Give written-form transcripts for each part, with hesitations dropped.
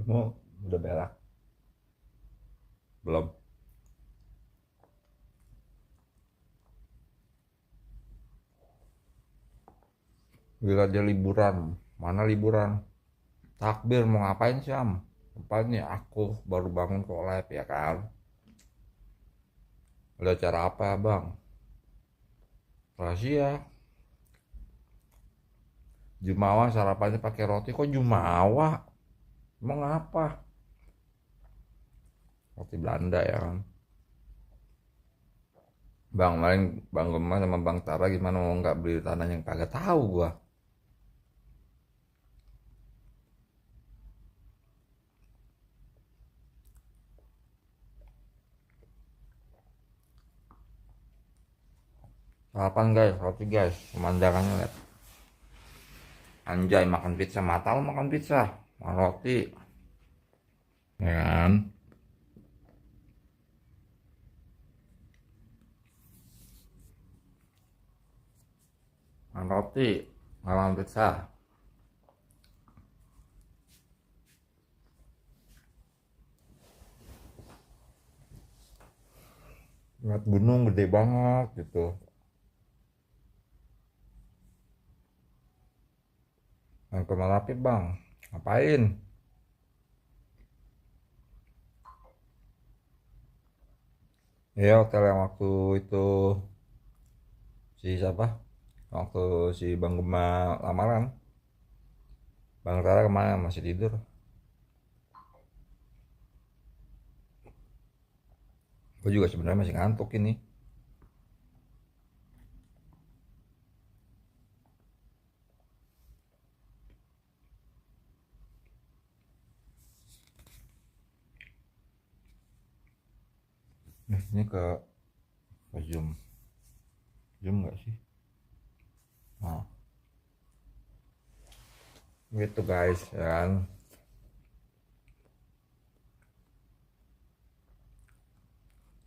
Kamu udah berak? Belum? Gila dia liburan. Mana liburan? Takbir mau ngapain sih Am? Ngapain nih aku baru bangun collab ya kan? Ada acara apa bang? Rahasia. Jumawa sarapannya pakai roti. Kok Jumawa? Emang apa? Roti Belanda ya kan? Bang, main Bang Gemma sama Bang Tara gimana mau nggak beli tanah yang kagak tahu gua. Sarapan guys, roti guys. Pemandangannya lihat. Anjay makan pizza, mata lu makan pizza. Makan roti. Ya kan? Makan roti. Makan pizza. Lihat gunung gede banget gitu. Yang ke Merapi bang. Ngapain? Ya hotel yang waktu itu si siapa? Waktu si Bang Gema lamaran. Bang Tara kemana? Masih tidur. Gue juga sebenarnya masih ngantuk ini. Ini ke Zoom. Zoom nggak sih? Nah, gitu guys ya kan.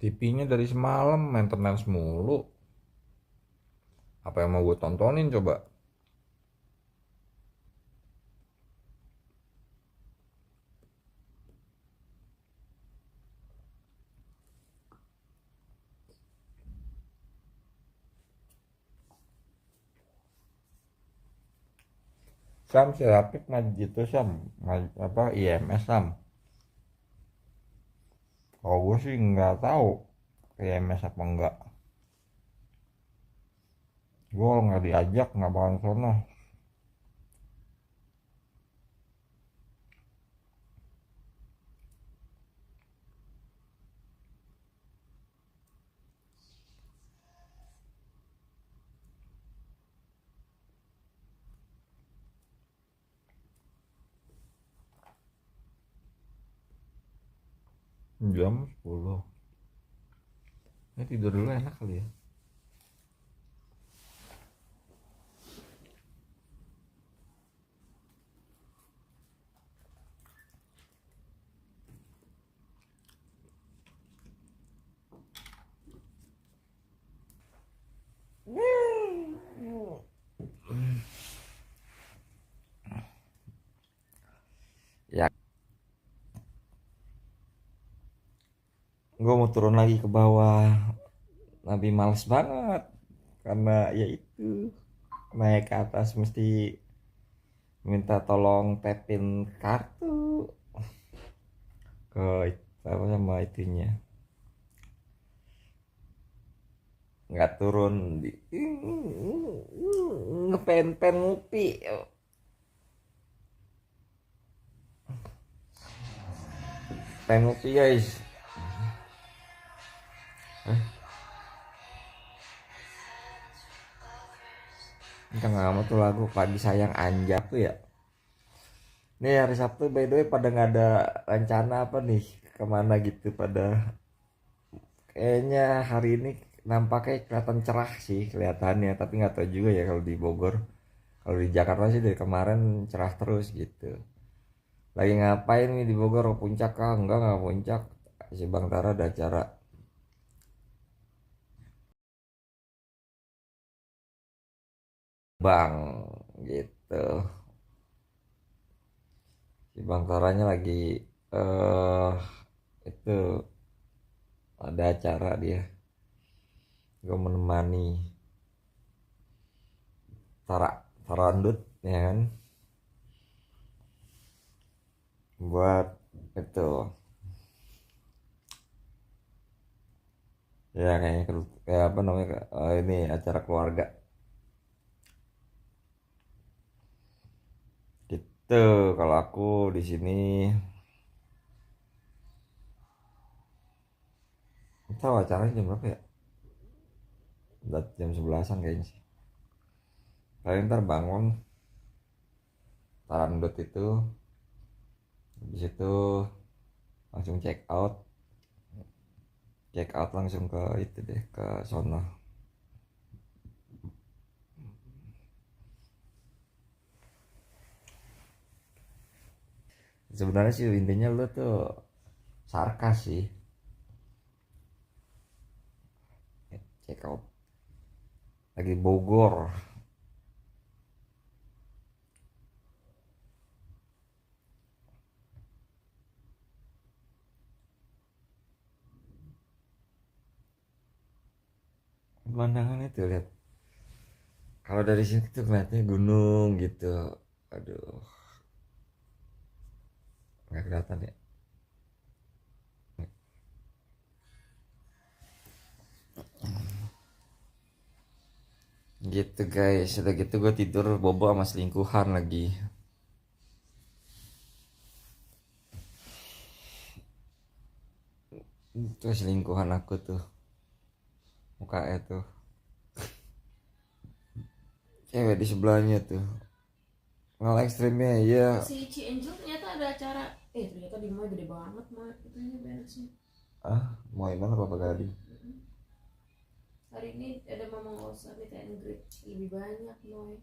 TV-nya dari semalam maintenance mulu. Apa yang mau gue tontonin coba? Sam si Rapid ngaji gitu Sam, ngaji, apa IMS Sam. Kalau gue sih nggak tahu IMS apa enggak. Gue kalau nggak diajak nggak bakalan sono. Jam 10. Ini tidur dulu enak kali ya. Ya, gue mau turun lagi ke bawah. Tapi males banget karena ya itu naik ke atas mesti minta tolong tapin kartu ke apa sama itunya, nggak turun di ngepen ngupi pen ngupi guys. Ini kan lama tuh lagu pagi sayang anjak tuh ya. Nih hari Sabtu by the way pada nggak ada rencana apa nih kemana gitu pada. Kayaknya hari ini nampaknya kelihatan cerah sih kelihatannya, tapi nggak tahu juga ya kalau di Bogor. Kalau di Jakarta sih dari kemarin cerah terus gitu. Lagi ngapain nih di Bogor? Ke puncak kah? Enggak puncak. Si Bang Tara ada acara bang gitu. Si Bang Toranya lagi eh itu ada acara dia, gue menemani Tarandut ya kan, buat itu ya kayaknya kayak apa namanya, ini acara keluarga gitu. Kalau aku di sini tahu acaranya jam berapa ya, udah jam 11-an kayaknya sih. Paling ntar bangun Tarandut itu, habis itu langsung check out langsung ke itu deh, ke sono. Sebenarnya sih intinya lu tuh sarkas sih, check out lagi Bogor. Pemandangan itu lihat, kalau dari sini tuh kelihatannya gunung gitu, aduh nggak kelihatan ya. Gitu guys, udah gitu gue tidur bobo sama selingkuhan lagi. Itu selingkuhan aku tuh, mukanya tuh cewek di sebelahnya tuh, ngal ekstrimnya ya. Si Ci Angel ternyata ada acara. Ternyata di mall gede banget mah katanya beresnya. Ah, mau mana Papa Gading? Hari ini ada Mama Osa meet and greet lebih banyak Moy.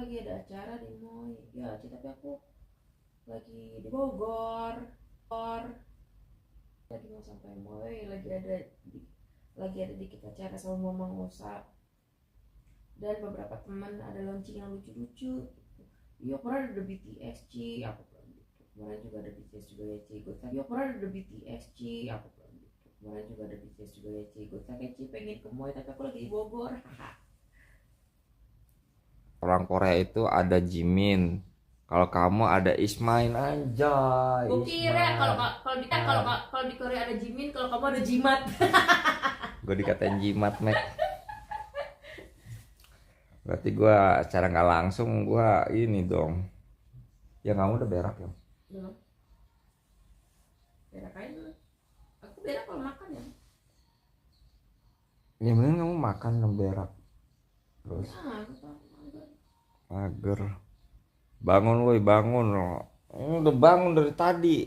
Lagi ada acara di Moy. Ya, tapi aku lagi di Bogor. Lagi mau sampai Moy, lagi ada dikit acara sama Mama Osa. Dan beberapa teman ada launching yang lucu-lucu. Iya, pernah ada BTS Ci, aku pernah gitu. Kemarin juga ada BTS juga ya Ci. Iya, pernah ada BTS Ci, aku pernah gitu. Kemarin juga ada BTS juga ya Ci. Gue kayak Ci pengen ke Moy tapi aku lagi di Bogor. Orang Korea itu ada Jimin, kalau kamu ada Ismail anjay. Gue kira kalau di Korea ada Jimin, kalau kamu ada Jimat. Gue dikatain Jimat Mac. Berarti gue secara nggak langsung gue ini dong. Ya kamu udah berak ya? Belum. Berak aja dulu. Aku berak kalau makan ya. Ya mending kamu makan dan berak. Terus Aku mager. mager. Bangun woi, bangun loh. Udah bangun dari tadi.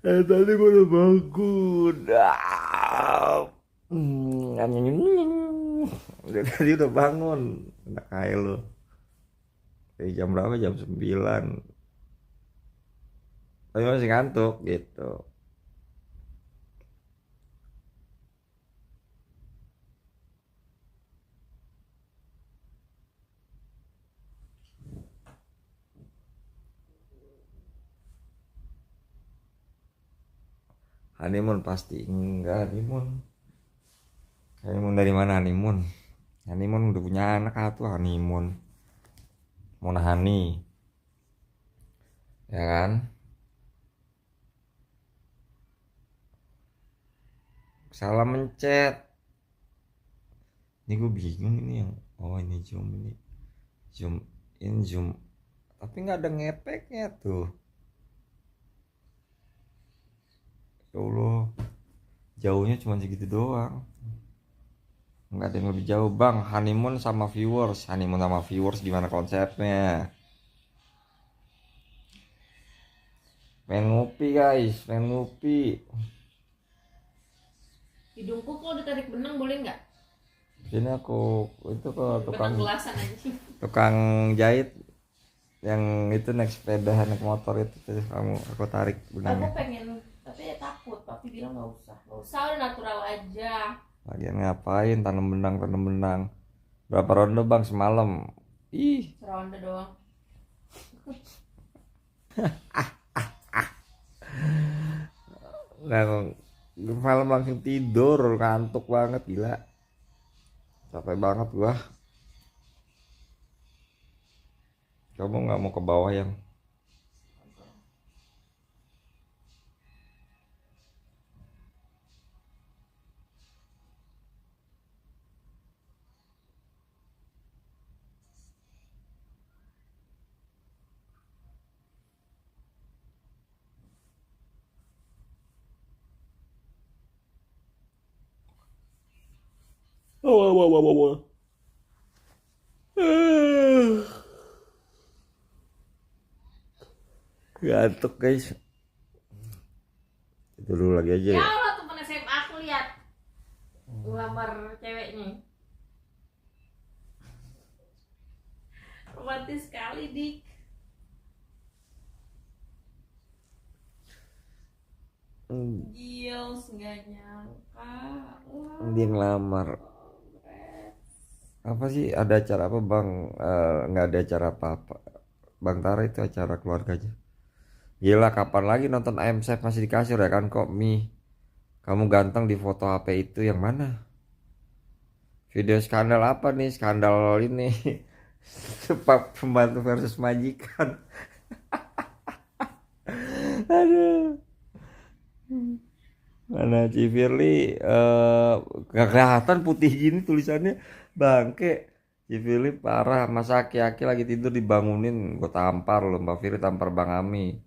Tadi gue udah bangun. Dari tadi udah bangun. Enak kayak lo. Dari jam berapa? Jam 9. Tapi masih ngantuk gitu. Honeymoon pasti enggak. Honeymoon dari mana honeymoon? Honeymoon udah punya anak tuh honeymoon. Mona Hani, ya kan? Salah mencet. Ini gue bingung ini yang, oh ini zoom, ini zoom in zoom, tapi nggak ada ngepeknya tuh. Ya Allah, jauhnya cuma segitu doang. Nggak ada yang lebih jauh bang. Honeymoon sama viewers gimana konsepnya? Pengen ngopi guys, pengen ngopi. Hidungku kok ditarik benang boleh nggak? Sini aku itu ke Benang gelasan aja. tukang jahit yang itu naik sepeda naik motor itu tuh, aku tarik benangnya. Aku pengen tapi takut Papi bilang nggak usah udah natural aja. Lagian ngapain tanam benang. Berapa ronde bang semalam? Ih, Seronde doang. nggak, malam langsung tidur, ngantuk banget gila. Capek banget gua. Kamu nggak mau ke bawah yang? Oh. Ngantuk guys. Itu dulu lagi aja Ya ya. Allah, temen SMA aku lihat gambar ceweknya. Romantis sekali, Dik. Gils, nggak nyangka. Wah, Dia ngelamar. keren. Apa sih, ada acara apa bang? Nggak ada acara apa-apa. Bang Tara itu acara keluarganya. Gila, kapan lagi nonton Ayam Chef masih di kasur ya kan kok Mi? Kamu ganteng di foto HP itu yang mana? Video skandal apa nih? Skandal ini. Sebab pembantu versus majikan. Aduh. Mana Ci Firly gak kelihatan putih gini tulisannya, bangke. Ci Firly parah, masa aki-aki lagi tidur dibangunin, gue tampar loh. Mbak Firly tampar Bang Ami.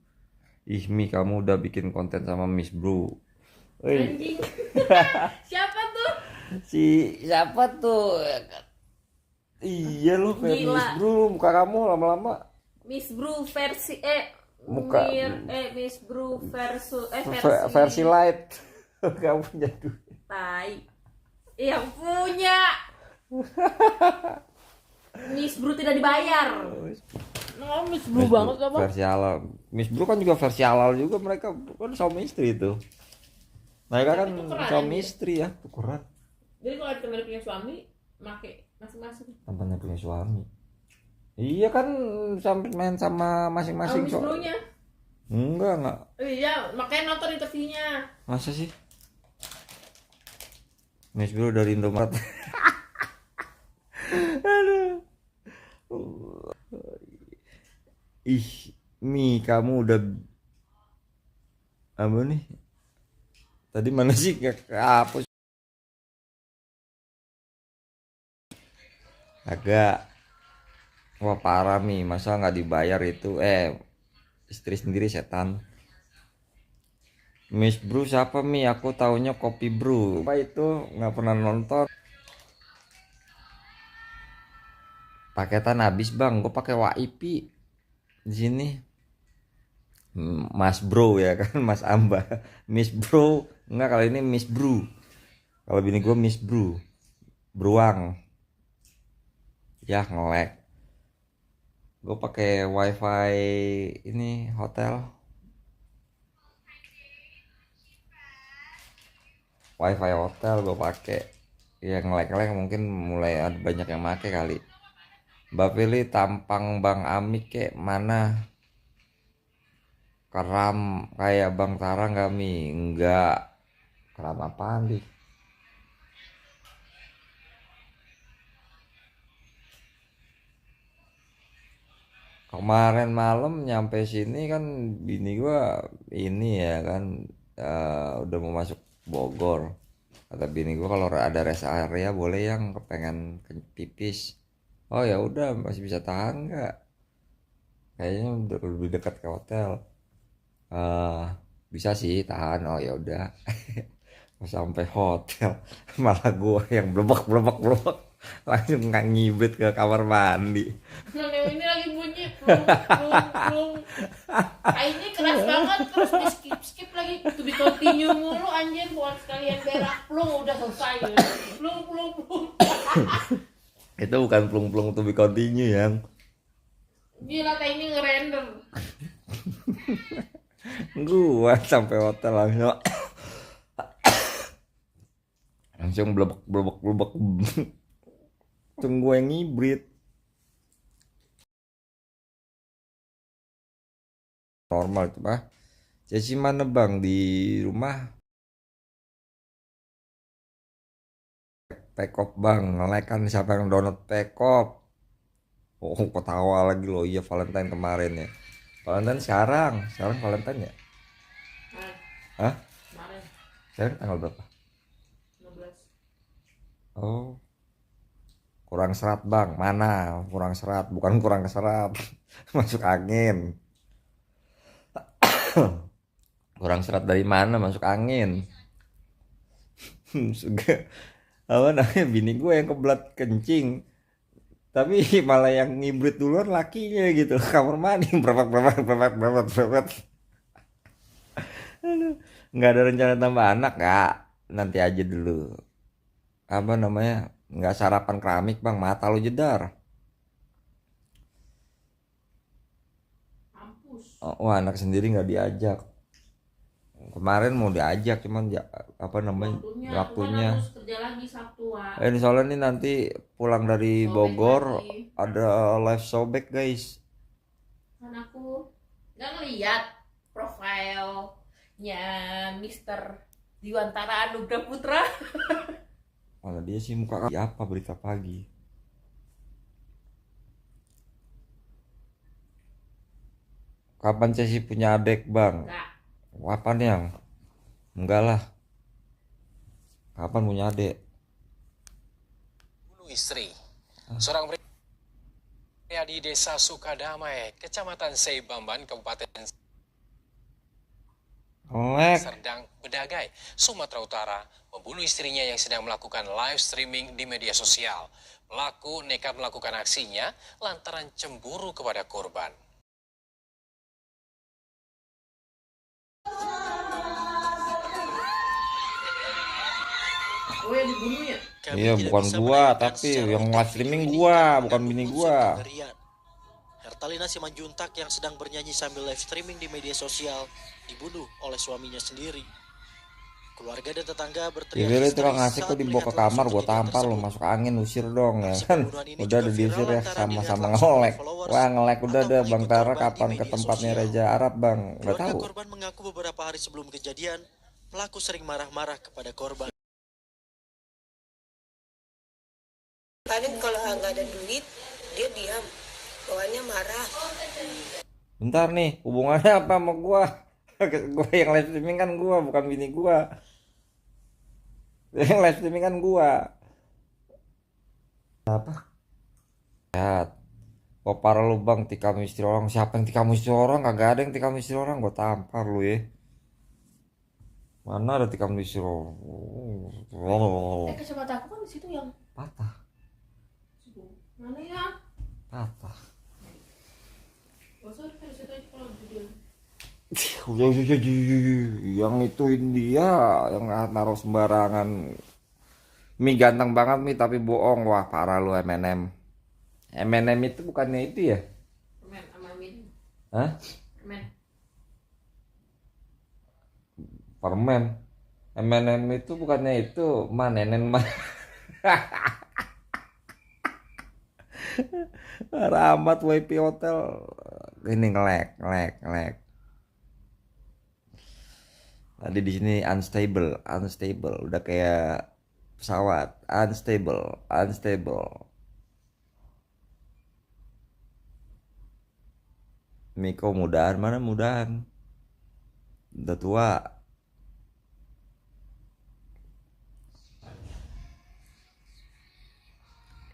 Ih Mi, kamu udah bikin konten sama Miss Bro. Woi, Anjing. Siapa tuh? si siapa tuh? Iya lo kayak Gila. Miss Bro, muka kamu lama-lama Miss Bro versi Muka- Miss Bro versi versi light. Kamu punya duit. tai. Yang punya. Miss Bro tidak dibayar. Nah, Miss Bro Miss banget Bro apa? versi halal. Miss Bro kan juga versi halal juga, mereka kan suami istri itu. Mereka kan Tukeran suami aja. istri ya, tukeran. Jadi kalau kita punya suami, make masing-masing. Tampaknya punya suami. Iya kan, sampai main sama masing-masing Miss Bro-nya. Enggak. Iya, makanya nonton interviewnya. Masa sih? Miss Bro dari Indomaret. Aduh. Ih, Mi, kamu udah apa nih? Tadi mana sih? Apa? Agak. Wah parah Mi, masa nggak dibayar itu? Istri sendiri setan. Miss Bro siapa Mi? Aku taunya Kopi Bro. Apa itu? Nggak pernah nonton. Paketan habis bang, gue pakai WiFi di sini. Mas Bro ya kan, Mas Amba. Miss Bro, enggak, kali ini Miss Bro. Kalau bini gue Miss Bro, Bruang. Ya nge-lag. Gue pakai WiFi ini hotel. WiFi hotel gue pakai. Ya nge-lag mungkin mulai ada banyak yang make kali. Mbak Pilih tampang Bang Amik kayak mana? Keram kayak Bang Tara nggak Mi? Enggak. Keram apaan di? Kemarin malam nyampe sini kan bini gua ini ya kan, udah mau masuk Bogor. Kata bini gua kalau ada rest area boleh yang kepengen pipis. Oh ya udah, masih bisa tahan nggak? Kayaknya udah lebih dekat ke hotel. Bisa sih tahan. Oh ya udah. Sampai hotel malah gua yang blebek langsung nggak ngibet ke kamar mandi. Nah, ini lagi bunyi plung. Kayaknya keras banget, terus di skip lagi to be continue mulu anjir, buat sekalian berak plung udah selesai. Plung. Itu bukan plung to be continue yang Gila, kayak ini ngerender. gua sampai hotel langsung langsung blebek blebek blebek. Tunggu yang hibrid normal itu mah. Ceci mana bang di rumah? Pekop bang, nge-like kan siapa yang download Pekop? Oh, ketawa lagi lo. Iya, Valentine kemarin ya. Valentine sekarang Valentine ya? Kemarin. Hah? Kemarin. Sekarang tanggal berapa? 16. Oh, kurang serat bang. Mana? Kurang serat, bukan kurang serat. Masuk angin. Kurang serat dari mana? Masuk angin. Juga apa namanya, bini gue yang kebelat kencing, tapi malah yang ngibrit duluan lakinya gitu. Kamar mandi berapa berapa berapa berapa berapa. Nggak ada rencana tambah anak nggak? Nanti aja dulu. Apa namanya, nggak sarapan keramik bang, mata lu jedar. Mampus. Oh, anak sendiri nggak diajak. Kemarin mau diajak cuman ya, apa namanya, Waktunya, waktunya. harus kerja lagi Sabtu, Wak. Ini soalnya nih nanti pulang dari Sobek Bogor lagi. ada live sobek guys. Kan aku nggak ngeliat profilnya Mister Diwantara Anugrah Putra. Mana dia sih muka apa berita pagi. Kapan sih punya adik bang? Nggak. Kapan yang? Enggak lah. Kapan punya adik? Bunuh istri. Seorang pria di Desa Sukadamai, Kecamatan Seibamban, Kabupaten Lek. Serdang, Bedagai, Sumatera Utara, membunuh istrinya yang sedang melakukan live streaming di media sosial. Pelaku nekat melakukan aksinya lantaran cemburu kepada korban. Oh, yang dibunuh ya? Iya, bukan gua, tapi yang live streaming gua, bukan bini gua. Hertalina Simanjuntak yang sedang bernyanyi sambil live streaming di media sosial dibunuh oleh suaminya sendiri. Keluarga dan tetangga berteriak Ya itu histeris ngasih kok saat dibawa ke melihat langsung kamar gua kejadian tampar lu, tersebut. masuk angin, usir dong ya Aksi kan. pembunuhan ini Udah juga ada viral diusir ya, lantaran sama-sama dilihat langsung oleh ngelek. followers Wah, ngelek udah atau ada Bang pengikut Tara korban di kapan ke media tempatnya sosial. Reza Arab Bang? Nggak Keluarga tahu. korban mengaku beberapa hari sebelum kejadian, pelaku sering marah-marah kepada korban. Paling kalau nggak ada duit dia diam, bawaannya marah. Bentar nih, hubungannya apa sama gua? Gua yang live streaming kan gua, bukan bini gua. Yang live streaming kan gua. Apa? Ya, kok parah lu bang, tikam istri orang. Siapa yang tikam istri orang? Kagak ada yang tikam istri orang, gua tampar lu ya. Mana ada tikam istri orang? Kacamata aku kan di situ yang Patah, mana ya? patah. Masa di situ aja kalau judul. Yang ituin dia, yang naruh sembarangan. Mi ganteng banget Mi, tapi bohong. Wah parah lu M&M. M&M itu bukannya itu ya? Permen sama min. Hah? Permen. Permen. M&M itu bukannya itu manenen mah. Rahmat WP Hotel. Ini ngelek. Tadi di sini unstable, udah kayak pesawat, unstable. Miko mudahan, mana mudahan? Udah tua.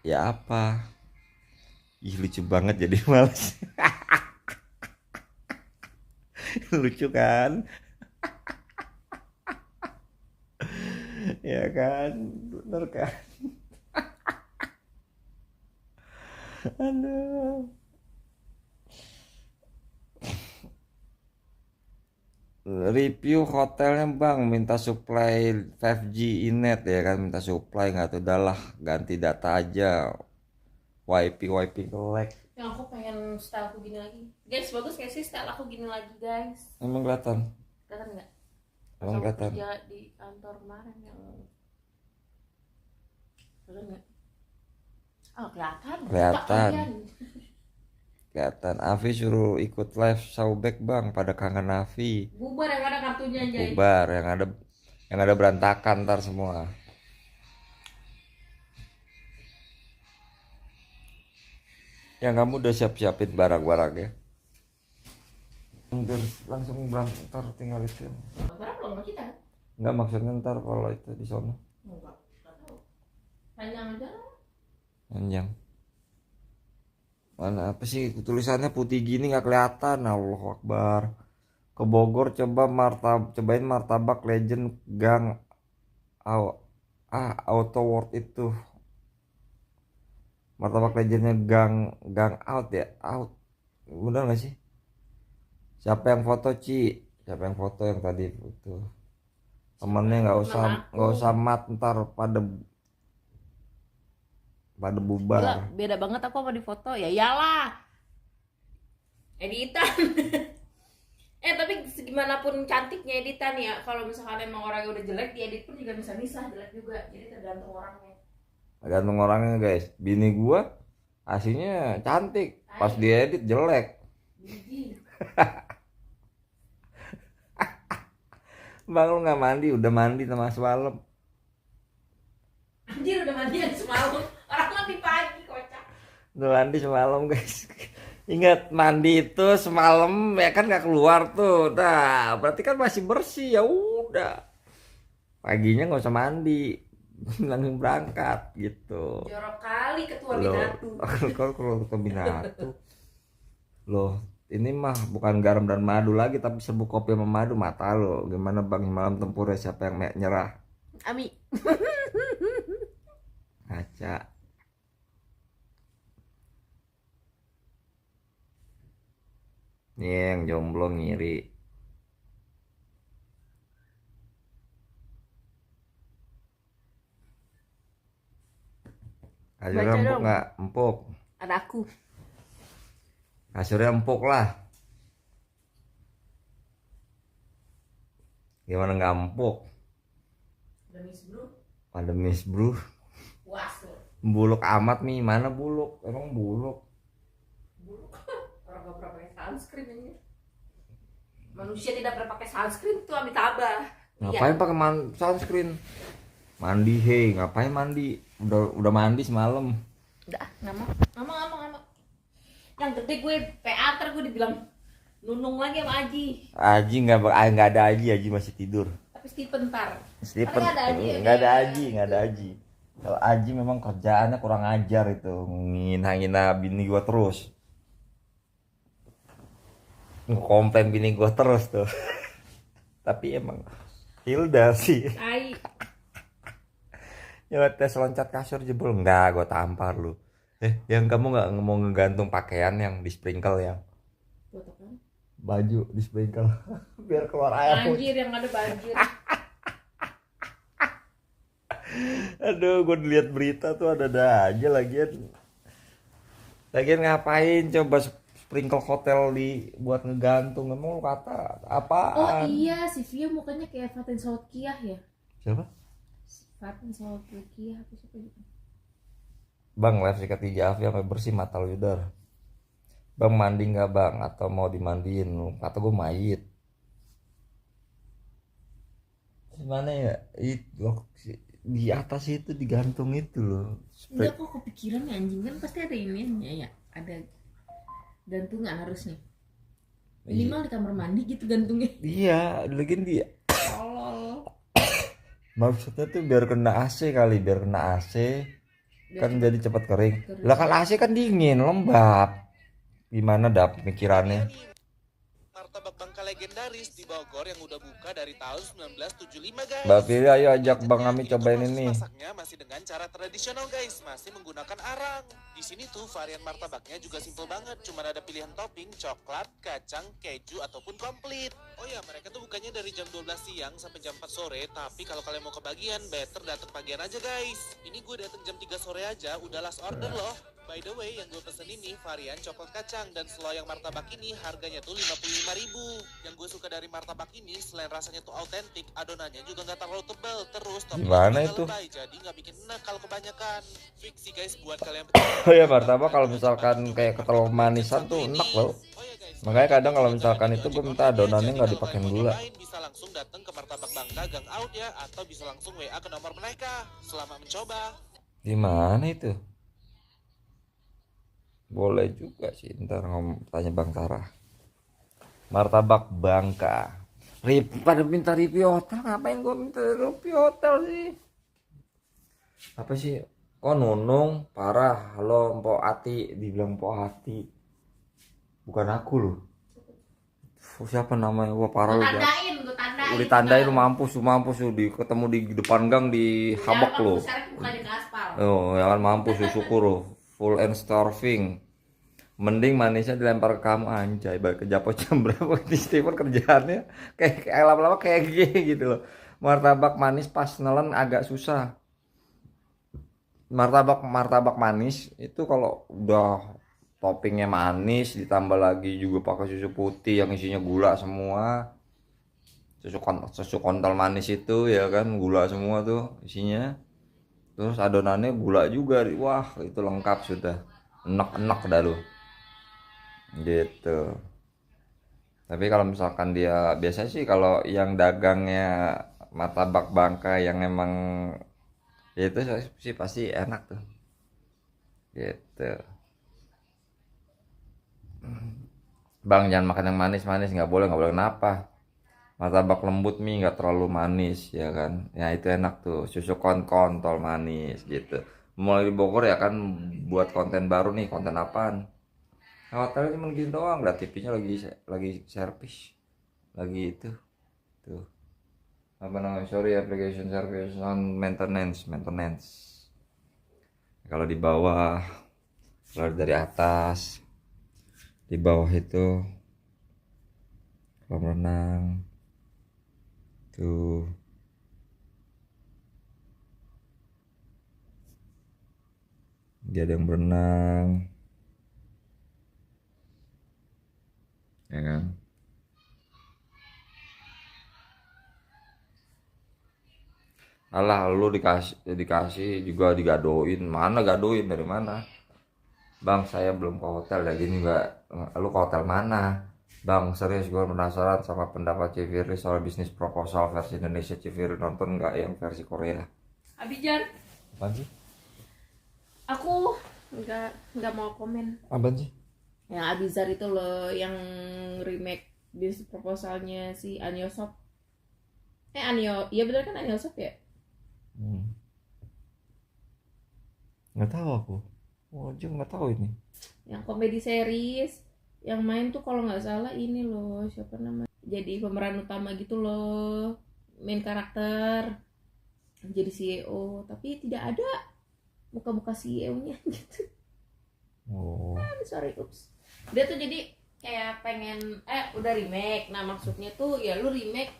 Ya apa? Ih lucu banget jadi males. Lucu kan? Ya kan? Bener kan? Aduh. Review hotelnya bang, minta supply 5G inet ya kan, minta supply, nggak tahu, udahlah ganti data aja. WiFi nge-lag. Yang aku pengen style aku gini lagi. Guys, bagus gak sih style aku gini lagi, guys? Emang kelihatan? Kelihatan nggak? Pas Emang aku kelihatan? kerja di kantor kemarin yang Oh, kelihatan. Kelihatan. Kalian. Kelihatan. Avi suruh ikut live Saubek bang, pada kangen Avi. Bubar yang ada kartunya anjay. Bubar, yang ada berantakan ntar semua. Yang kamu udah siap-siapin barang-barangnya. Langsung berangkat, ntar tinggal itu. Barang belum sama kita. Enggak, maksudnya ntar kalau itu di sono. Enggak tahu. Panjang aja. Panjang. Mana apa sih tulisannya putih gini nggak kelihatan. Allahu Akbar. Ke Bogor cobain martabak legend Gang Auto World itu. Martabak legendnya Gang Out ya. Out. Bener nggak sih? Siapa yang foto Ci? Siapa yang foto yang tadi itu? Temennya nggak usah mat ntar pada bubar. Gila, beda banget aku apa di foto. Ya iyalah. Editan. Tapi gimana pun cantiknya editan ya, kalau misalkan emang orangnya udah jelek, diedit pun juga bisa misah jelek juga. Jadi tergantung orangnya. Tergantung orangnya guys. Bini gua aslinya cantik, pas diedit jelek. Biji. Bang lu nggak mandi, udah mandi sama semalam. Anjir udah mandian semalam. Orang mandi pagi kocak. Udah mandi semalam guys. Ingat mandi itu semalam ya kan nggak keluar tuh. Nah berarti kan masih bersih ya udah. Paginya nggak usah mandi, langsung berangkat gitu. Jorok kali ketua Loh, binatu. kalau ketua binatu. Loh, ini mah bukan garam dan madu lagi tapi serbuk kopi sama madu. Mata lo gimana bang malam tempurnya, siapa yang nyerah? Ami. Kaca. Nih yang jomblo ngiri. Kasurnya Baca empuk dong. nggak? Empuk. Ada aku. Kasurnya empuk lah. Gimana nggak empuk? Demis bro. Pandemis bro. Puas lo. Buluk amat nih, mana buluk? Emang buluk? Buruk. Orang gak pernah pakai sunscreen ini. Manusia tidak pernah pakai sunscreen tuh amitabha. Ngapain pakai sunscreen? Mandi hei, ngapain mandi? Udah mandi semalam. Udah, nggak mau. Yang gede gue PA gue dibilang nunung lagi sama Aji. Aji nggak ada Aji masih tidur. Tapi Stephen ntar. Stephen Tapi ada Aji ya, nggak ada dia. Aji. Kalau Aji memang kerjaannya kurang ajar itu, ngina bini gua terus. Komplain bini gua terus tuh. Tapi emang Hilda sih. Ai. Ya tes loncat kasur jebol, enggak gua tampar lu. Yang kamu nggak mau ngegantung pakaian yang di sprinkle yang Buat apaan? baju di sprinkle biar keluar air. Anjir yang ada banjir. Aduh, gue lihat berita tuh ada aja lagian ngapain coba sprinkle hotel buat ngegantung, emang lu kata apaan? Oh iya, si Via mukanya kayak Fatin Sautkiah ya. Siapa? Fatin Sautkiah apa siapa gitu. Bang, live sikat gigi Avi sampai bersih mata lu Yudar. Bang mandi nggak bang atau mau dimandiin? Lu kata gue mayit. Gimana ya? Itu di atas itu digantung itu loh. Enggak kok kepikiran ya, anjing kan pasti ada ininya ya, ada gantungan harusnya. Minimal di kamar mandi gitu gantungnya. Iya, lagi dia. Tolol. Maksudnya tuh biar kena AC kali, biar kena AC kan jadi cepat kering. Lah kan AC kan dingin, lembab. Gimana dah pemikirannya? Martabak Bangka legendaris di Bogor yang udah buka dari tahun 1975 guys. Mbak Fili ayo ajak Bang Ami cobain ini. Masaknya masih dengan cara tradisional guys, masih menggunakan arang. Di sini tuh varian martabaknya juga simple banget, cuma ada pilihan topping coklat, kacang, keju ataupun komplit. Oh ya, mereka tuh bukanya dari jam 12 siang sampai jam 4 sore, tapi kalau kalian mau kebagian, better datang pagian aja guys. Ini gue datang jam 3 sore aja, udah last order loh. By the way, yang gue pesen ini varian coklat kacang dan seloyang martabak ini harganya tuh 55.000. Yang gue suka dari martabak ini selain rasanya tuh autentik, adonannya juga nggak terlalu tebal. Terus toppingnya Gimana juga itu? lebay, jadi nggak bikin enak kalau kebanyakan. Fix sih guys buat kalian Oh ya, martabak kalau misalkan kayak terlalu manisan tuh enak loh. Oh ya guys, Makanya kadang kalau juga misalkan ada itu di gue ojek minta online ya. adonannya Jadi nggak kalau dipakein kalian mau gula. nyobain, bisa langsung datang ke Martabak Bangka Gang Out ya, atau bisa langsung WA ke nomor mereka. Selamat mencoba. Gimana itu? Boleh juga sih, ntar tanya Bang Sarah. Martabak Bangka. Pada minta review hotel, ngapain gue minta review hotel sih? Apa sih? Oh Nunung, parah. Halo Mpok Ati, dibilang Mpok Ati. Bukan aku loh. Siapa namanya? Wah parah Gue lu. tandain, gue tandain. Udah ditandain lu, mampus lu, ketemu di depan gang di habak lu. Bukan di aspal. Oh, ya kan mampus lu, syukur lu. Full and starving. Mending manisnya dilempar ke kamu, anjay. Balik ke Japo jam berapa di Steven kerjaannya kayak lama-lama kayak gini gitu loh. Martabak manis pas nelen agak susah. Martabak manis itu kalau udah toppingnya manis ditambah lagi juga pakai susu putih yang isinya gula semua. Susu kontol manis itu ya kan, gula semua tuh isinya. Terus adonannya gula juga. Wah, itu lengkap sudah. Enak-enak dah lu. Gitu. Tapi kalau misalkan dia biasa sih kalau yang dagangnya martabak Bangka yang emang ya itu sih pasti enak tuh. Gitu. Bang jangan makan yang manis-manis, nggak boleh kenapa? Martabak lembut mie nggak terlalu manis ya kan? Ya itu enak tuh, susu kontol manis gitu. Mulai di Bogor ya kan buat konten baru nih, konten apaan? Hotel cuma gitu doang, lihat TV-nya lagi servis, lagi itu tuh apa namanya, sorry, application service on maintenance. Kalau di bawah, kalau dari atas, di bawah itu kolam renang tuh, dia ada yang berenang ya kan. Alah lu dikasih juga digadoin, mana gadoin dari mana? Bang saya belum ke hotel ya gini nggak, lu ke hotel mana? Bang serius gue penasaran sama pendapat Civiri soal bisnis proposal versi Indonesia. Civiri nonton nggak yang versi Korea? Abijan, Apaan sih? aku nggak mau komen. Apaan sih? Yang Abizar itu loh, yang remake bisnis proposalnya si Anyosop. Iya bener kan Anyosop ya? Nggak tahu aku. Oh aja nggak tahu ini. Yang komedi series, yang main tuh kalau nggak salah ini loh, siapa namanya? Jadi pemeran utama gitu loh, main karakter, jadi CEO, tapi tidak ada muka-muka CEO-nya gitu. Oh. Sorry, ups. Dia tuh jadi kayak pengen udah remake. Nah maksudnya tuh ya lu remake,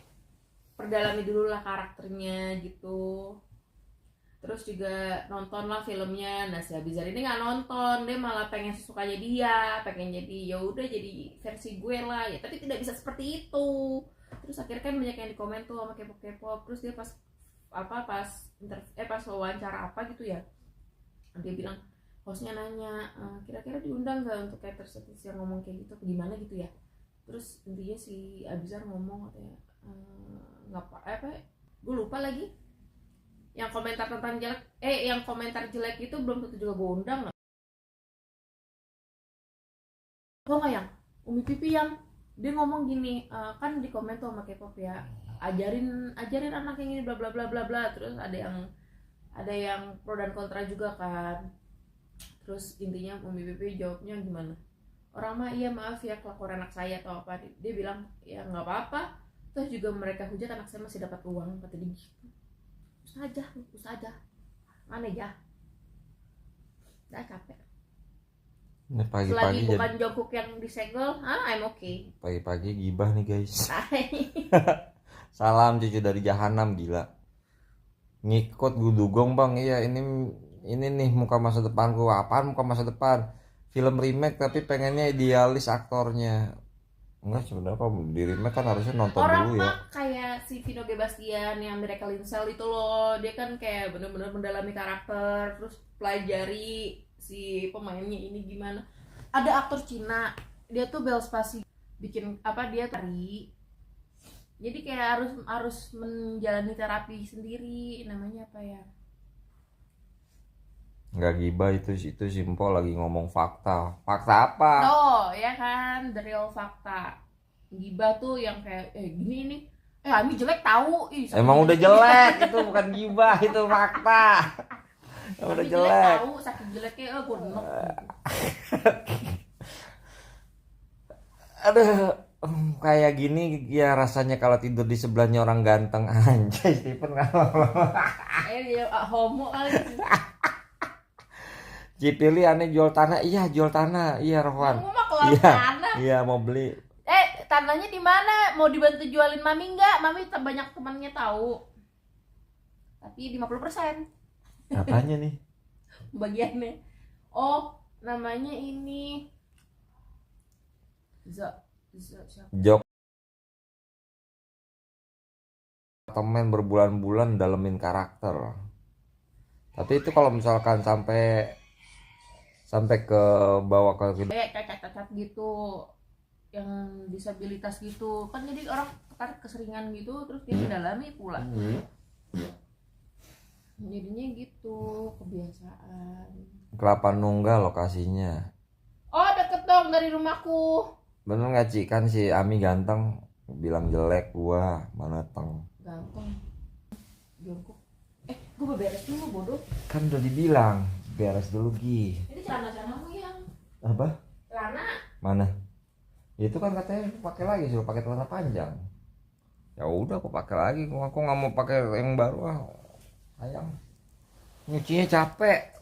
perdalami dulu lah karakternya gitu. Terus juga nonton lah filmnya. Nah si Abizar ini nggak nonton, dia malah pengen sesukanya dia, pengen jadi ya udah jadi versi gue lah ya, tapi tidak bisa seperti itu. Terus akhirnya kan banyak yang di komen tuh sama K-pop. Terus dia pas wawancara apa gitu ya, dia bilang, hostnya nanya, kira-kira diundang nggak untuk kayak tersetis yang ngomong kayak gitu gimana gitu ya. Terus intinya si Abizar ngomong katanya nggak gue lupa lagi, yang komentar tentang jelek yang komentar jelek itu belum tentu juga gue undang. Kok nggak yang Umi Pipi yang dia ngomong gini, kan di komen tuh sama K-pop ya, ajarin anak yang ini bla bla bla bla bla. Terus ada yang pro dan kontra juga kan. Terus intinya Umi Pipi jawabnya gimana, orang mah iya maaf ya kelakuan anak saya atau apa. Dia bilang ya nggak apa-apa, terus juga mereka hujat anak saya masih dapat uang, kata dia gitu. Ustazah mana ya, udah capek. Ini Selagi pagi-pagi bukan Jungkook yang disegel, I'm okay. pagi-pagi gibah nih guys. Salam cucu dari jahanam, gila. Ngikut gudugong bang, iya ini ini nih muka masa depanku. Apaan muka masa depan? Film remake tapi pengennya idealis aktornya. Enggak, sebenarnya kalau di remake kan harusnya nonton Orang dulu ya. mah kayak si Vino G. Bastian yang Miracle in Cell itu loh, dia kan kayak bener-bener mendalami karakter, terus pelajari si pemainnya ini gimana. Ada aktor Cina, dia tuh Bel Spasi bikin apa, dia tari, jadi kayak harus menjalani terapi sendiri, namanya apa ya? Nggak gibah itu simpel lagi ngomong fakta. Fakta apa? Oh ya kan, the real fakta. Gibah tuh yang kayak gini nih, Ami jelek tahu. Ih, Emang udah jelek, itu bukan gibah, itu fakta. Udah Ami jelek. tahu, saking jeleknya gue enek. Aduh, kayak gini ya rasanya kalau tidur di sebelahnya orang ganteng. Anjay, Stephen kalau Dia homo kali. Cipili aneh jual tanah. Iya, jual tanah. Iya, Rohwan. Kamu mah keluar Iya. tanah. Iya, mau beli. Tanahnya di mana? Mau dibantu jualin Mami nggak? Mami banyak temannya tahu. Tapi 50% Apanya nih? bagiannya. Oh, namanya ini siapa? Jok temen berbulan-bulan dalemin karakter. Tapi itu kalau misalkan sampai ke bawah ke Kayak cacat-cacat gitu, yang disabilitas gitu kan, jadi orang tertarik keseringan gitu, terus dia mendalami pula. Jadinya gitu, kebiasaan. Kelapa Nunggal lokasinya. Oh, deket dong dari rumahku. Bener nggak Ci? Kan si Ami ganteng, bilang jelek gua mana teng. Ganteng. Jongkok. Gue beberes dulu bodoh. Kan udah dibilang beres dulu Gi. Ini celana-celanamu yang Apa? celana. Mana? Itu kan katanya pakai lagi, suruh pakai celana panjang. Ya udah aku pakai lagi, aku nggak mau pakai yang baru ah. Sayang. Nyucinya capek.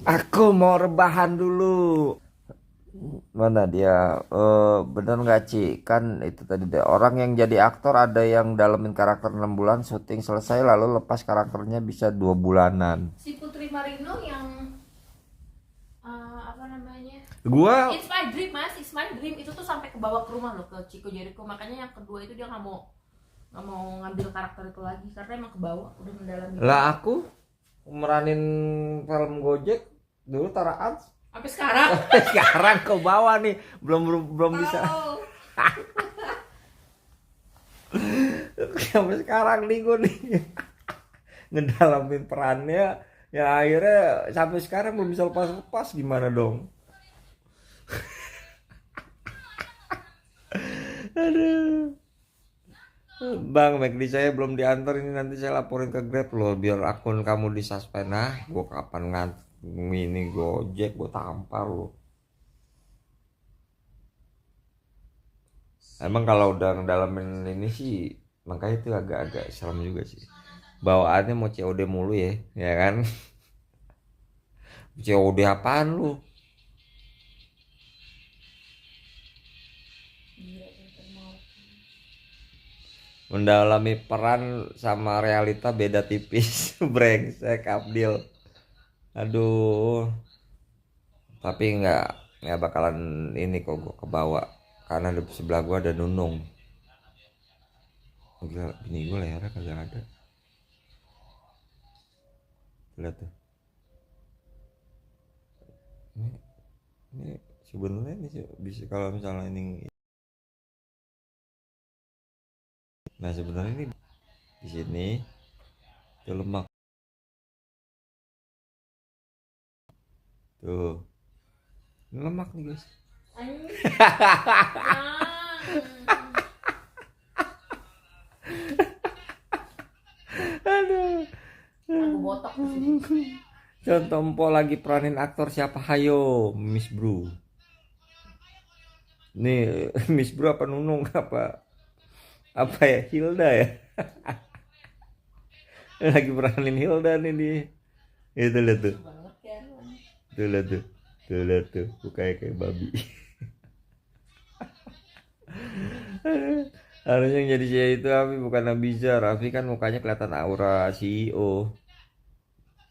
Aku mau rebahan dulu. Mana dia? Bener nggak Ci? Kan itu tadi deh, orang yang jadi aktor ada yang dalemin karakter 6 bulan, syuting selesai lalu lepas karakternya bisa 2 bulanan. Si Putri Marino yang apa namanya? Gua It's My Dream, Mas. It's My Dream itu tuh sampai ke bawah ke rumah loh, ke Chico Jericho. Makanya yang kedua itu dia nggak mau ngambil karakter itu lagi karena emang ke bawah udah mendalami. lah aku meranin film Gojek dulu taraan. Sampai sekarang. Sekarang ke bawah nih, belum bisa. Oh. Sampai sekarang nih gue nih ngedalamin perannya, ya akhirnya sampai sekarang belum bisa lepas gimana dong. Aduh. Bang, McD saya belum diantar, ini nanti saya laporin ke Grab loh biar akun kamu disuspend. Nah, gue kapan ini Gojek gue tampar loh. Emang kalau udah ngedalamin ini sih, makanya itu agak-agak serem juga sih. Bawaannya mau COD mulu ya kan? COD apaan lu? Mendalami peran sama realita beda tipis. Brengsek Abdil. Aduh. Tapi nggak bakalan ini kok gue kebawa karena di sebelah gue ada Nunung. Gila, bini gue lehernya kagak ada. Lihat tuh. Ini sebenarnya ini bisa kalau misalnya ini. Nah sebenarnya ini di sini itu lemak. Tuh. Ini lemak nih guys. Aduh. Aku botak di sini. Contoh Empo lagi peranin aktor siapa? Hayo, Miss Bro. Nih, Miss Bro apa Nunung apa ya? Hilda ya? Lagi peranin Hilda nih dia. Itu lihat tuh. Tuh lihat tuh. Tuh lihat tuh. Kayak babi. Harusnya yang jadi CEO itu Raffi bukan Nabizar. Raffi kan mukanya kelihatan aura CEO.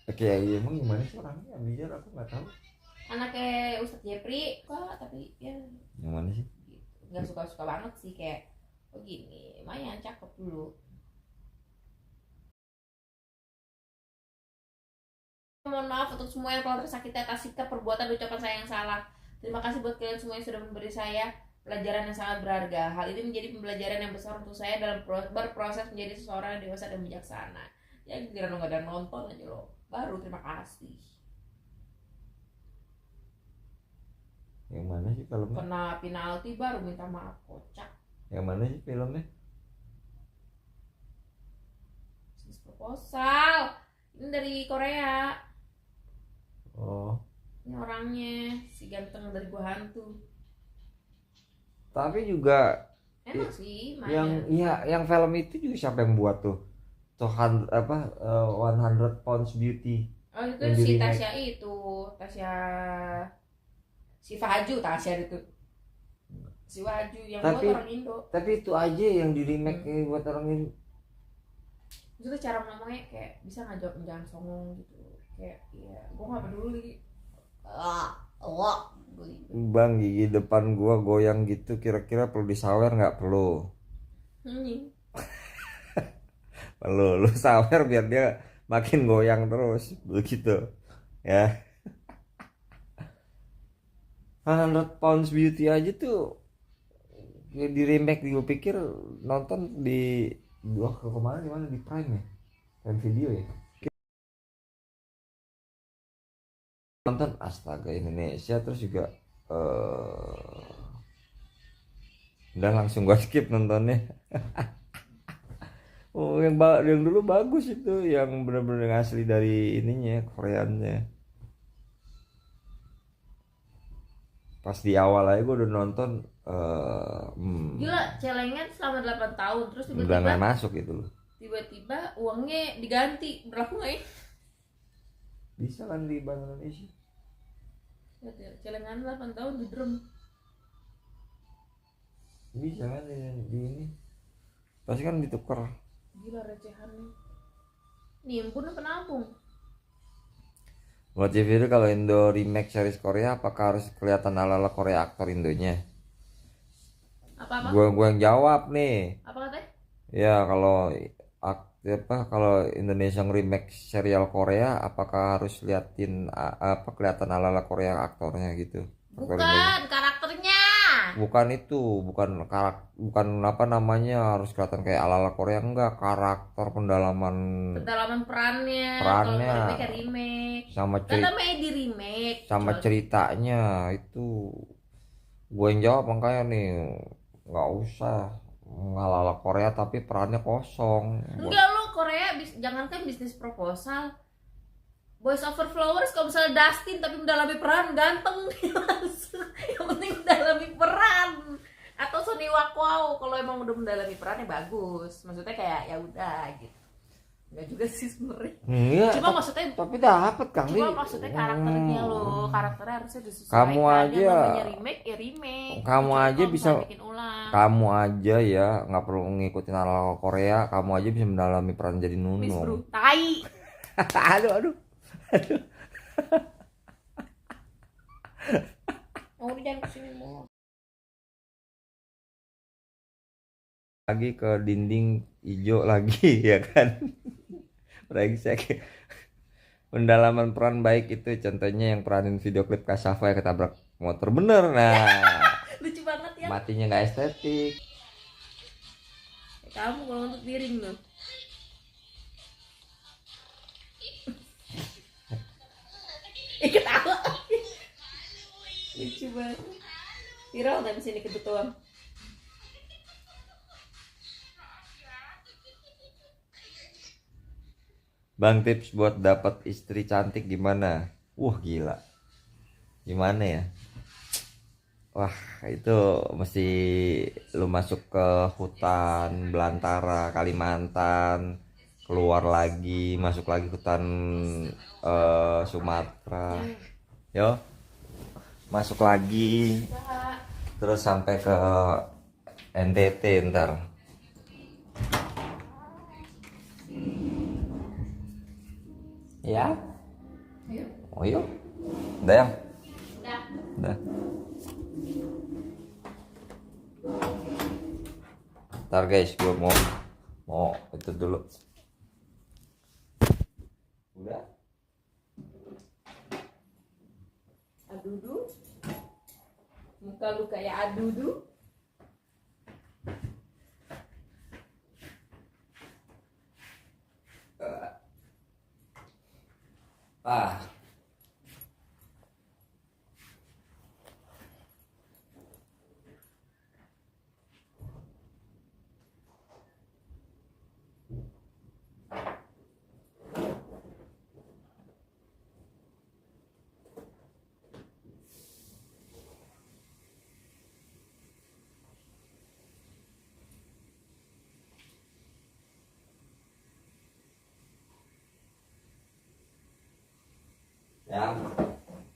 Oke, ya emang gimana sih orangnya Nabizar, aku nggak tahu. Anaknya Ustadz Jepri kok, tapi ya Yang mana sih? gitu. Nggak suka-suka banget sih, kayak oh gini, lumayan cakep dulu. Mohon maaf untuk semua yang telah tersakiti atas sikap, perbuatan, dan ucapan saya yang salah. Terima kasih buat kalian semua yang sudah memberi saya pelajaran yang sangat berharga. Hal ini menjadi pembelajaran yang besar untuk saya dalam berproses menjadi seseorang yang dewasa dan bijaksana. Ya kira lo gak ada nonton aja lo, baru terima kasih. Yang mana sih filmnya? Kena penalti baru minta maaf, kocak. Yang mana sih filmnya? Bisnis proposal. Ini dari Korea. Oh, Ini orangnya si ganteng dari Gua Hantu. tapi juga Enak sih yang mainnya. yang film itu juga siapa yang buat tuh? 100 Pounds Beauty. Oh itu yang di si remake. Tasya itu, Tasya si Fahaju, Tasya itu. Si Waju yang Tapi- buat orang Indo. Tapi itu aja yang di remake buat orang ini. Maksudnya cara ngomongnya kayak bisa nggak jawab jangan songong gitu. Kayak iya, gua nggak peduli. Geli. Bang, gigi depan gua goyang gitu, kira-kira perlu disawer nggak? Perlu. Perlu, lu sawer biar dia makin goyang terus, begitu ya. 100 Pounds Beauty aja tuh ya di remake, gue pikir nonton di kemana, di mana, di Prime ya, Prime Video ya, nonton astaga Indonesia terus juga udah langsung gua skip nontonnya. Oh, yang dulu bagus itu, yang bener-bener asli dari ininya, Koreanya. Pas di awal aja gue udah nonton, Gila, celengan selama 8 tahun terus udah tiba-tiba nggak masuk gitu loh. tiba-tiba uangnya diganti. Berlaku nggak ya? Bisa kan di Bank Indonesia. Lihat ya, celengan 8 tahun di drum. Bisa kan di ini. Pasti kan ditukar. Gila recehannya. Nimpun apa nabung? Buat TV itu kalau Indo remake series Korea, apakah harus kelihatan ala-ala Korea aktor Indonya? Apa-apa? Gua yang jawab nih. Apa katanya? Ya kalau Indonesia remake serial Korea, apakah harus liatin kelihatan ala-ala Korea aktornya gitu? Aktor Indonya. Bukan karakternya. Bukan itu, bukan apa namanya harus kelihatan kayak ala-ala Korea, enggak, karakter pendalaman Pendalaman perannya. Perannya. Kalau remake ya remake. sama Kan cerita namanya di remake. sama coy. ceritanya itu. Gue yang jawab makanya nih, nggak usah ala-ala Korea tapi perannya kosong. Enggak lo Korea jangankan bisnis proposal. Boys Over Flowers kalau misalnya Dustin tapi mendalami peran ganteng langsung. Yang penting mendalami peran. Atau Sony Wakwau kalau emang udah mendalami perannya bagus. Maksudnya kayak ya udah gitu. Enggak juga sih sebenarnya. Iya, Cuma maksudnya tapi dapet Kang. cuma maksudnya karakternya loh, karakternya harusnya disesuaikan. Kamu aja- Yang namanya remake ya remake. Kamu Cuma aja kalau bisa- misalnya bikin ulang. Kamu aja ya nggak perlu ngikutin ala Korea, kamu aja bisa mendalami peran jadi Miss Bro, Nunung. tai. aduh. Mau jangan kesini mulu. Lagi ke dinding hijau lagi ya kan. Brengsek. Pendalaman peran baik itu contohnya yang peranin video klip Kasafa yang ketabrak motor, bener. Nah, Lucu banget ya. matinya nggak estetik. Kamu kalau untuk piring loh. Ketawa. Lucu banget. Viral nggak di sini kebetulan. Bang, tips buat dapat istri cantik gimana? Gila. Gimana ya? Wah, itu mesti lu masuk ke hutan belantara Kalimantan, keluar lagi, masuk lagi hutan Sumatera. Yo. Masuk lagi terus sampai ke NTT ntar. Ya. Ayo. Oh yuk. Udah yang. Udah. Udah. Ntar guys, gue mau itu dulu. Udah. Adudu. Muka lu kayak adudu. Ah. Ya,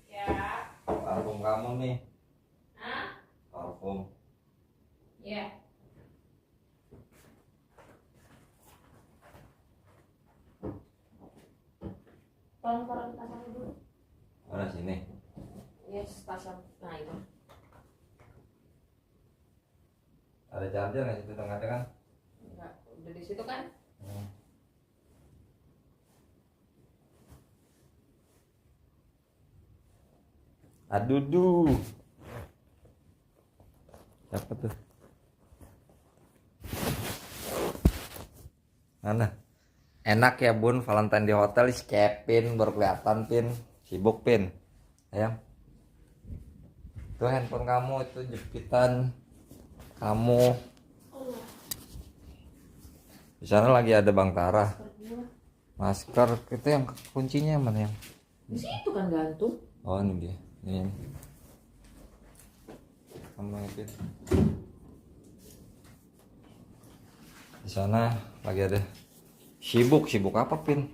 Ya. parfum kamu nih. Hah? Parfum. Ya. Tolong taruh di tasnya dulu. Mana sini? Yes, tasnya. Nah itu. Ada charger nggak situ tengahnya kan? Enggak, udah di situ kan? Aduh. Siapa tuh? Mana? Enak ya bun, Valentine di hotel is Kevin baru kelihatan pin, sibuk pin, ayam. Tuh handphone kamu itu jepitan kamu. Di sana lagi ada Bang Tara. Masker itu yang kuncinya mana yang? Di situ kan gantung. Oh ini dia, ini. Sama Pin. Di sana lagi ada. Sibuk apa Pin?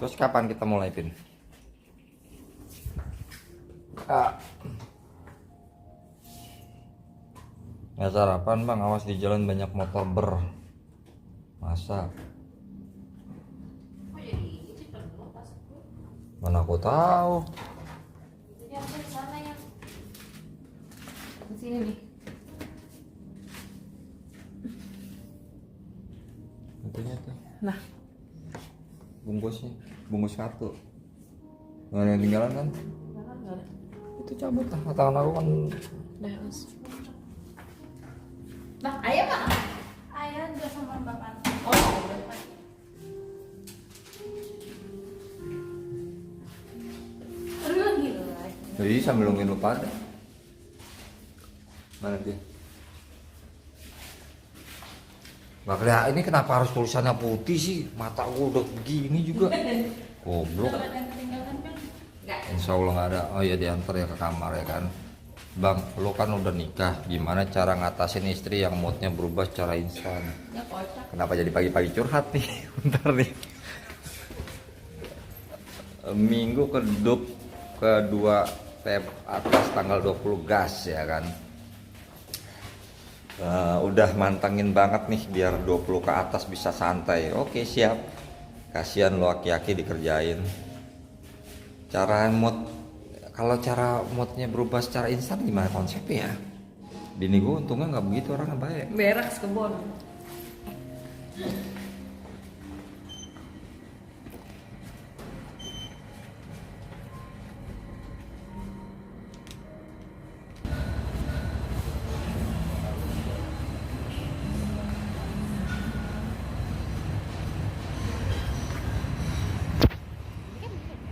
Terus kapan kita mulai Pin? Nggak sarapan Bang, awas di jalan banyak motor masa. Kok jadi ini sih penuh tasku? Mana aku tahu. Jadi aku di sana ya. Di sini nih. Tentunya tuh. Nah, Bungkusnya, bungkus satu. Nggak ada yang tinggalan kan? mana enggak ada. Itu cabut lah, tangan aku kan. Udah, Mas. Nah, ayah mana? Ayah udah sama bapak. Oh, udah. Aduh, lagi lagi. Jadi sambil nungguin lu pada. Mana dia? Gak kelihatan, ini kenapa harus tulisannya putih sih? Mata gua udah begini juga. Goblok. Enggak. Insya Allah nggak ada. Oh ya diantar ya ke kamar ya kan. Bang, lu kan udah nikah. Gimana cara ngatasin istri yang moodnya berubah secara instan? Ya kocak. Kenapa jadi pagi-pagi curhat nih? Bentar nih. Minggu kedua tab atas tanggal 20 gas ya kan. Udah mantengin banget nih biar 20 ke atas bisa santai. Oke siap. Kasihan lo aki-aki dikerjain. Kalau cara moodnya berubah secara instan gimana konsepnya ya? Bini gue untungnya nggak begitu, orangnya baik. Berak sekebon.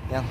Yang